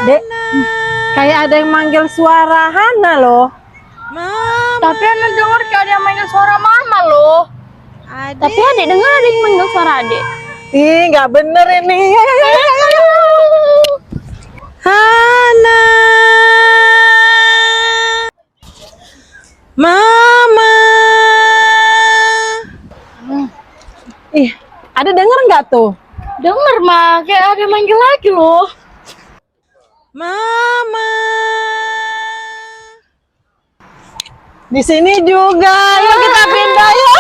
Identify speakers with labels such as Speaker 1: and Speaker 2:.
Speaker 1: Dek, kayak ada yang manggil suara Hana loh.
Speaker 2: Tapi Ana dengar kayak ada yang manggil suara mama loh. Tapi adik dengar ada yang manggil suara adik.
Speaker 1: Ih, nggak bener ini. Ayo. Hana, Mama. Ih, ada denger nggak tuh?
Speaker 2: Dengar mah kayak ada yang manggil lagi loh.
Speaker 1: Mama. Di sini juga. Yuk kita pindah yuk.